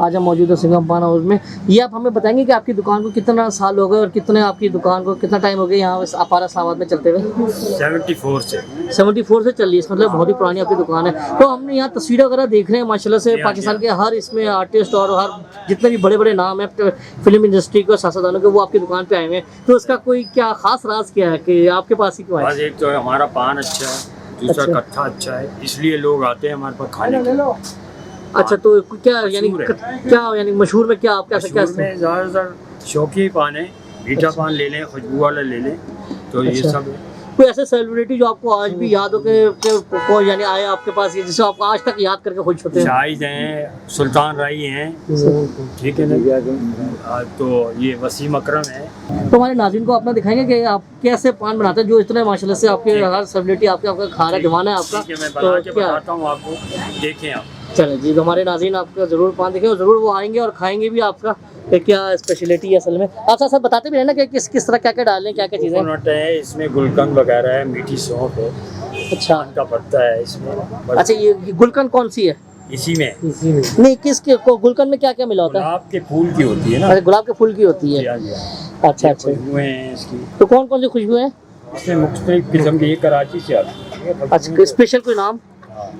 आज हम मौजूद है सिंघम पान हाउस में। ये आप हमें बताएंगे कि आपकी दुकान को कितना साल हो गए और कितने आपकी दुकान को कितना टाइम हो गया यहाँ अपारा इस्लामाबाद में चलते हुए? 74 से 74 से चल रही है, मतलब बहुत ही पुरानी आपकी दुकान है। तो हमने यहाँ तस्वीरें वगैरह देख रहे हैं माशाल्लाह से पाकिस्तान के हर इसमें आर्टिस्ट और हर जितने भी बड़े बड़े नाम है फिल्म इंडस्ट्री के और सियासतदानों के, वो आपकी दुकान पे आए हुए हैं। तो उसका कोई क्या खास राज क्या है कि आपके पास ही क्यों आए? एक तो हमारा पान अच्छा है, दूसरा अच्छा। कट्ठा अच्छा है, इसलिए लोग आते हैं हमारे पास खाने के लिए। अच्छा, तो क्या यानी मशहूर में क्या आप क्या मशहूर में ज़्यादातर शौकी पान है, मीठा पान ले लें, खुशबू वाला ले लें, तो ये अच्छा। सब है। कोई ऐसे सेलिब्रिटी जो आपको आज भी याद हो के यानी आए आपके पास, ये जिसे आप आज तक याद करके खुश होते हैं? शाहिद हैं, सुल्तान राई हैं, ठीक है ना, तो ये वसीम अकरम है। तो हमारे नाज़रीन को अपना दिखाएंगे कि आप कैसे पान बनाते हैं जो इतने माशाल्लाह से आपके हर सेलिब्रिटी आपका खा रहा है, दीवाना है आपका। ठीक है, मैं तो बना के क्या बताता हूँ आपको, देखें आप। चलो जी, तो हमारे नाज़रीन आपका ज़रूर पान देखें और ज़रूर वो आएंगे और खाएंगे भी आपका कि क्या स्पेशलिटी है असल में। आप साथ साथ बताते भी रहना कि किस तरह क्या क्या डालें, क्या क्या चीज़ें। कोकोनट है, इसमें गुलकंद वगैरह है, मीठी सौंफ है, अच्छा पान का पत्ता है इसमें। अच्छा, ये गुलकंद कौन सी है? इसी में नहीं, किसके गुलकंद में क्या क्या मिला होता है? गुलाब के फूल की होती है ना। अच्छा, गुलाब के फूल की होती है। जी हाँ, जी हाँ। अच्छा अच्छा, खुशबुएं हैं इसकी, तो कौन कौन सी खुशबू है? इसमें मुख्तलिफ किस्म की, ये कराची से आती है। अच्छा, स्पेशल कोई नाम, हाँ,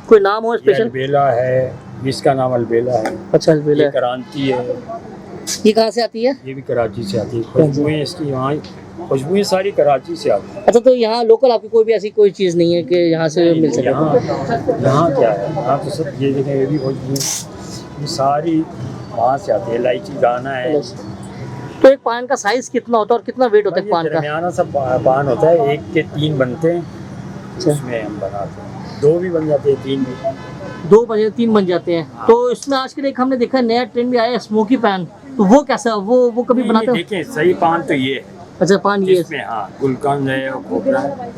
कोई नाम हो ये स्पेशल? अलबेला है, इसका नाम अलबेला है। अच्छा, अलबेला ये है। करांती है, ये कहाँ से आती है? ये भी कराची से आती है। खुशबुएं इसकी यहाँ, खुशबुएं सारी कराची से आती है। अच्छा, तो यहाँ लोकल आपकी कोई भी ऐसी कोई चीज़ नहीं है कि यहाँ से मिल सके? यहाँ यहाँ क्या है, यहाँ तो सब ये देखें, ये भी खुशबुएं, ये सारी वहाँ से आती है। इलायची दाना है। तो एक पान का साइज कितना होता है और कितना वेट होता है पान का? दरमियाना सब पान होता है, 1 के 3 बनते हैं, अच्छा। उसमें हम बनाते हैं। 2 भी बन जाते हैं, 3 भी। 2 बजे 3 बन जाते हैं। तो इसमें आजकल एक हमने देखा नया ट्रेंड भी आया है, स्मोकी पैन। तो वो कैसा, वो कभी बनाते हो? देखिए, सही पान तो ये है। अच्छा, पान ये इसमें हाँ गुलकंद है और खोपरा है।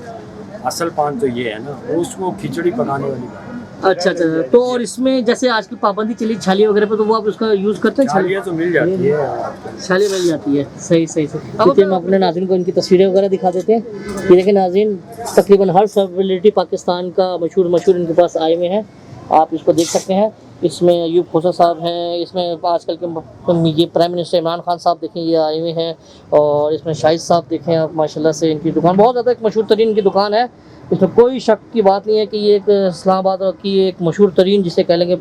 असल पान तो ये है ना, उसको खिचड़ी पकाने वाली बात। अच्छा अच्छा, तो और इसमें जैसे आज की पाबंदी चली छाली वगैरह पे, तो वो आप उसका यूज़ करते हैं? छालियाँ तो मिल जाती है, छाली मिल जाती है। सही सही सही। अब हम अपने नाज़रीन को इनकी तस्वीरें वगैरह दिखा देते हैं। ये देखिए नाज़रीन, तकरीबन हर सेलिब्रिटी पाकिस्तान का मशहूर इनके पास आए हुए हैं, आप इसको देख सकते हैं। इसमें अयूब खोसा साहब हैं, इसमें आजकल के ये प्राइम मिनिस्टर इमरान खान साहब देखें ये आए हुए हैं, और इसमें शाहिद साहब देखें आप, माशाल्लाह से इनकी दुकान बहुत ज़्यादा एक मशहूर तरीन इनकी दुकान है। इसमें कोई शक की बात नहीं है कि ये एक इस्लामाबाद की एक मशहूर तरीन जिसे कह लेंगे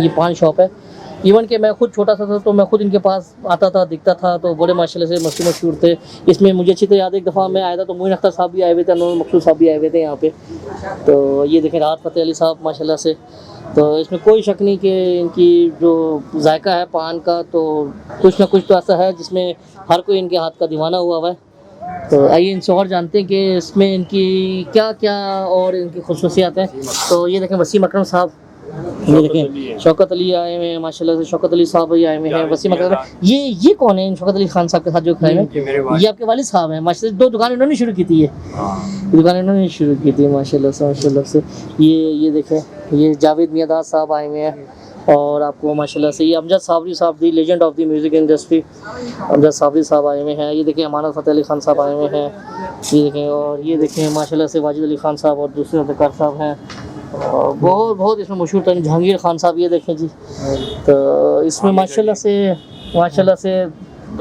ये पान शॉप है। इवन कि मैं खुद छोटा सा था तो मैं खुद इनके पास आता था, दिखता था, तो बड़े माशाल्लाह से मशहूर थे। इसमें मुझे अच्छी तरह याद है, एक दफ़ा मैं आया था तो मोइन अख्तर साहब भी आए हुए थे, अनवर मकसूद साहब भी आए हुए थे यहाँ पे। तो ये देखें राहत फ़तेह अली साहब माशाल्लाह से। तो इसमें कोई शक नहीं कि इनकी जो जायका है पान का, तो कुछ ना कुछ तो ऐसा है जिसमें हर कोई इनके हाथ का दीवाना हुआ है। तो आइए इनसे और जानते हैं कि इसमें इनकी क्या क्या और इनकी खुसूसियात हैं। तो ये देखें वसीम अकरम साहब, ये देखें शौकत अली आए हुए हैं माशाल्लाह से, शौकत अली साहब भी आए हुए हैं, वसीम अकरम। ये कौन है इन शौकत अली खान साहब के साथ जो खड़े हैं? ये आपके वालिद साहब हैं माशाल्लाह। 2 दुकान इन्होंने शुरू की थी, ये दुकान इन्होंने शुरू की थी माशाल्लाह से। ये देखें, ये जावेद मियादाद साहब आए हुए हैं, और आपको माशाल्लाह से ये अमजद साबरी साहब, the legend of the music industry, Amjad Sabri साहब आए हुए हैं। ये देखें अमानत फ़तेह अली खान साहब आए हुए हैं, ये देखें। और ये देखें माशाल्लाह से वाजिद अली खान साहब और दूसरे अदकार साहब हैं, और बहुत इसमें मशहूर तरीन जहांगीर खान साहब, ये देखें जी। तो इसमें माशाल्लाह से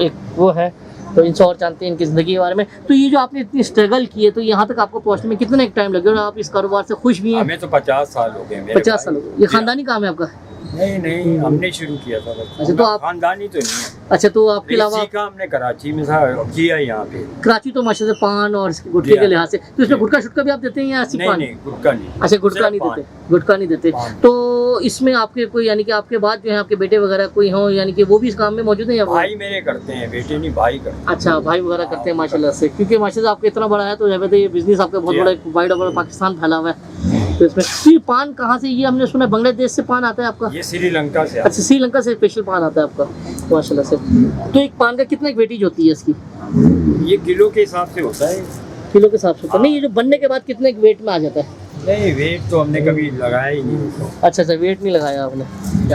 एक वो है। तो इनसे और जानते हैं इनकी ज़िंदगी के बारे में। तो ये जो आपने इतनी स्ट्रगल की है, तो यहाँ तक आपको पहुँचने में कितना एक टाइम लगे और आप इस कारोबार से खुश भी हैं? हमें तो 50 साल हो गए। 50 साल हो गए। ये ख़ानदानी काम है आपका? नहीं, हमने शुरू किया था बस। अच्छा, तो आप खानदानी तो नहीं है। अच्छा, तो आपके अलावा सीखा हमने कराची में था, किया यहाँ पे। कराची तो माशाल्लाह से पान और गुटखे के लिहाज से, तो इसमें गुटखा शुटका भी आप देते हैं या सिर्फ पान? नहीं, गुटखा नहीं। अच्छा, गुटखा नहीं देते, गुटखा नहीं देते। तो इसमें आपके कोई यानी कि आपके बाद जो है आपके बेटे वगैरह कोई हो, यानी कि वो भी इस काम में मौजूद है या? भाई मेरे करते हैं, बेटे नहीं, भाई करते हैं। अच्छा, भाई वगैरह करते हैं माशाल्लाह से, क्योंकि माशाल्लाह आपका इतना बड़ा है तो जब ये बिजनेस आपका बहुत बड़ा वाइड ओवर पाकिस्तान फैला हुआ है। तो इसमें फिर पान कहाँ से, ये हमने सुना बांग्लादेश से पान आता है आपका? ये श्रीलंका से। अच्छा, श्रीलंका से स्पेशल पान आता है आपका माशाल्लाह से। तो एक पान का कितना वेटेज होती है इसकी? ये किलो के हिसाब से होता है। किलो के हिसाब से होता है? नहीं, ये जो बनने के बाद कितने वेट में आ जाता है? नहीं, वेट तो हमने कभी लगाया ही नहीं। अच्छा, वेट नहीं लगाया आपने,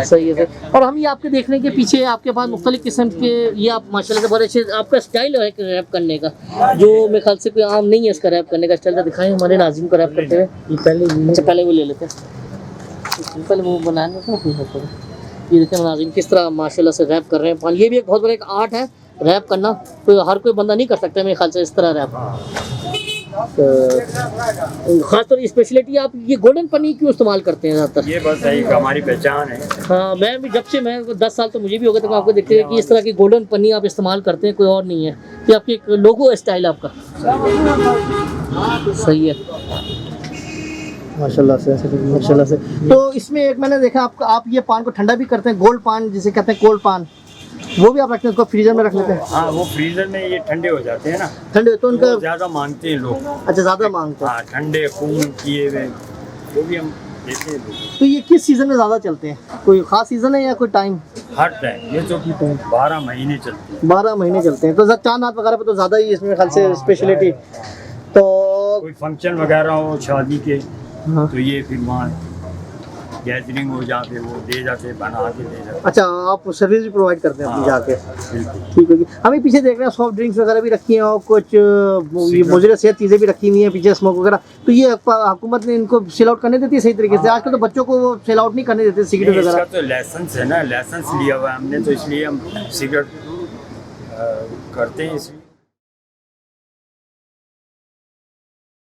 सही है सर। और हम ये आपके देखने के पीछे आपके पास मुख्तलिफ किस्म के, ये आप माशाल्लाह से बड़े अच्छे, आपका स्टाइल है रैप करने का जो मेरे ख्याल से कोई आम नहीं है। इसका रैप करने का स्टाइल दिखाएं हमारे नाज़रीन को रैप करते हुए। अच्छा, पहले वो ले लेते हैं, पहले वो बनाने का। ये देखिए नाज़रीन किस तरह माशाल्लाह से रैप कर रहे हैं पान। ये भी एक बहुत बड़ा एक आर्ट है रैप करना, तो हर कोई बंदा नहीं कर सकता मेरे ख्याल से इस तरह रैप। तो खासतौर स्पेशलिटी आप ये गोल्डन पन्नी क्यों इस्तेमाल करते हैं ज़्यादातर? ये बस एक हमारी पहचान है। हाँ, मैं भी जब से मैं 10 साल तो मुझे भी हो गया, तो मैं आपको देखते हैं कि इस तरह की गोल्डन पन्नी आप इस्तेमाल करते हैं, कोई और नहीं है। ये आपकी एक लोगो स्टाइल है आपका। सही है माशाल्लाह से, माशाल्लाह से। तो इसमें एक मैंने देखा आप ये पान को ठंडा भी करते हैं, गोल्ड पान जिसे कहते हैं, कोल्ड पान, वो भी आप रखते हैं, उसको फ्रीजर में रख लेते हैं? हाँ, वो फ्रीजर में ये ठंडे हो जाते हैं ना, ठंडे तो उनका ज़्यादा मांगते हैं लोग। अच्छा, ज़्यादा मांगते हैं। हाँ, ठंडे खून किए हुए वो भी हम देते हैं। तो ये किस सीज़न में ज़्यादा चलते हैं? कोई ख़ास सीज़न है या कोई टाइम? हर टाइम ये तो 12 महीने चलते हैं। 12 महीने चलते हैं। तो चांद रात वगैरह पे तो ज़्यादा ही इसमें ख्याल से स्पेशलिटी। तो कोई फंक्शन वगैरह हो शादी के, हाँ। तो ये फिर वहाँ गैदरिंग हो जाके वो दे जाते, बना के दे जाते। अच्छा, आप सर्विस भी प्रोवाइड करते हैं अपनी जाके? बिल्कुल। ठीक है जी। हमें पीछे देख रहे हैं सॉफ्ट ड्रिंक्स वगैरह भी रखी हैं और कुछ ये मुजरे सेहत चीज़ें भी रखी हुई हैं पीछे, स्मोक वगैरह। तो ये हुकूमत ने इनको सेल आउट करने देती है सही तरीके से? आजकल तो बच्चों को वो सेल आउट नहीं करने देते सिगरेट इसका वगैरह। तो लाइसेंस है ना, लाइसेंस लिया हुआ है हमने, तो इसलिए हम सिगरेट करते हैं इसलिए।